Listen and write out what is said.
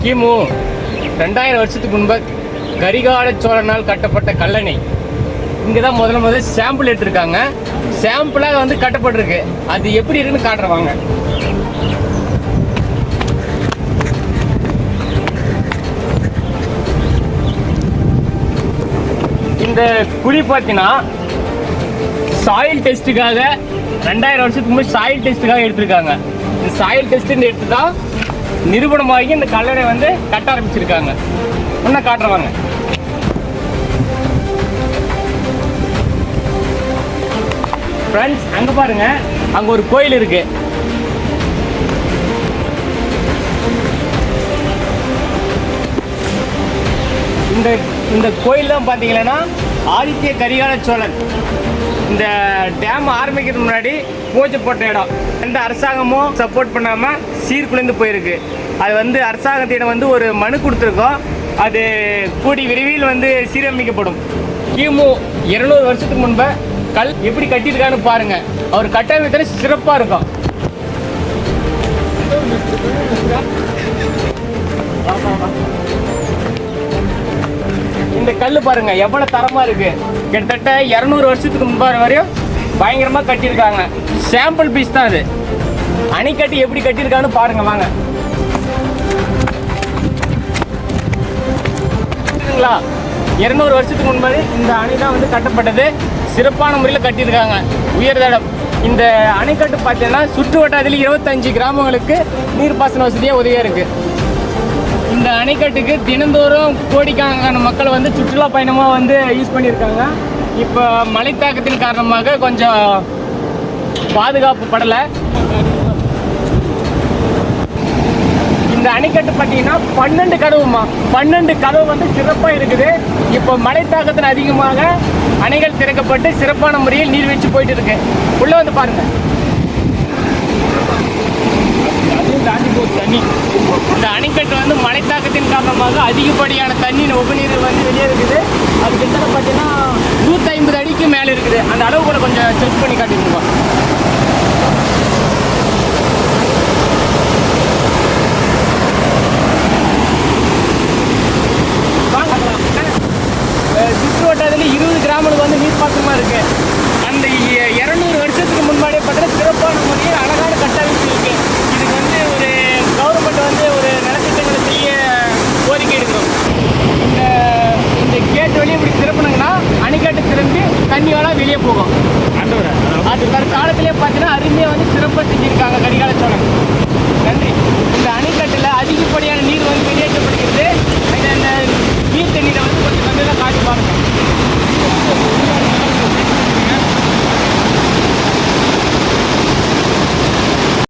கிமு 2000 வருஷத்துக்கு முன்பு கரிகால சோழனால் கட்டப்பட்ட கல்லணை. இங்கே தான் முதல்ல சாம்பிள் எடுத்திருக்காங்க. சாம்பிளாக வந்து கட்டப்பட்டிருக்கு. அது எப்படி இருக்குன்னு காட்டுறவாங்க. இந்த குழி பார்த்தீங்கன்னா சாயில் டெஸ்ட்டுக்காக 2000 வருஷத்துக்கு முன்னாடி சாயில் டெஸ்ட்டுக்காக எடுத்திருக்காங்க. இந்த சாயில் டெஸ்ட்டுன்னு எடுத்து தான் நிரூபணமாகி இந்த கல்லணை வந்து கட்ட ஆரம்பிச்சிருக்காங்க. இன்னும் காட்டுறவாங்க. ஃப்ரெண்ட்ஸ், அங்கே பாருங்க, அங்கே ஒரு கோயில் இருக்கு. இந்த கோயில் தான் பார்த்தீங்கன்னா ஆதித்ய கரிகால சோழன் இந்த டேம் ஆரம்பிக்கிறதுக்கு முன்னாடி பூஜை போட்ட இடம். எந்த அரசாங்கமும் சப்போர்ட் பண்ணாமல் சீர்குலைந்து போயிருக்கு. அது வந்து அரசாங்கத்திடம் வந்து ஒரு மனு கொடுத்துருக்கோம். அது கூடி விரைவில் வந்து சீரமைக்கப்படும். கிமு 200 வருஷத்துக்கு முன்பு கல் எப்படி கட்டியிருக்கான்னு பாருங்க. அவர் கட்டமைத்தல் சிறப்பாக இருக்கும். இந்த கல் பாருங்க எவ்வளவு தரமா இருக்கு. கிட்டத்தட்ட 200 வருஷத்துக்கு முன்பாக வரையும் பயங்கரமா கட்டியிருக்காங்க. சாம்பிள் பீஸ் தான் அது. அணைக்கட்டி எப்படி கட்டியிருக்கான்னு பாருங்க வாங்க. 200 வருஷத்துக்கு முன்னாடி இந்த அணை தான் வந்து கட்டப்பட்டது. சிறப்பான முறையில் கட்டியிருக்காங்க. உயர்தடம். இந்த அணைக்கட்டு பார்த்தீங்கன்னா சுற்று வட்டாரத்தில் 25 கிராமங்களுக்கு நீர்ப்பாசன வசதியாக உதவியாக இருக்கு. இந்த அணைக்கட்டுக்கு தினந்தோறும் கோடிக்கணக்கான மக்கள் வந்து சுற்றுலா பயணமாக வந்து யூஸ் பண்ணியிருக்காங்க. இப்போ மழை தாக்கத்தின் காரணமாக கொஞ்சம் பாதுகாப்பு படலை. இந்த அணைக்கட்டு பார்த்தீங்கன்னா 12 கதவுமா, 12 கதவு வந்து சிறப்பாக இருக்குது. இப்போ மழை தாக்கத்தின் அதிகமாக அணைகள் திறக்கப்பட்டு சிறப்பான முறையில் நீர்வீழ்ச்சி போயிட்டு இருக்கு. உள்ள வந்து பாருங்க. தண்ணி இந்த அணைக்கட்டு வந்து மழை தாக்கத்தின் காரணமாக அதிகப்படியான தண்ணி உபநீர் வந்து வெளியே இருக்குது. அது கிட்டத்தட்ட பார்த்தீங்கன்னா 150 அடிக்கு மேலே இருக்குது. அந்த அளவு கூட கொஞ்சம் செக் பண்ணி காட்டிடுவோம்.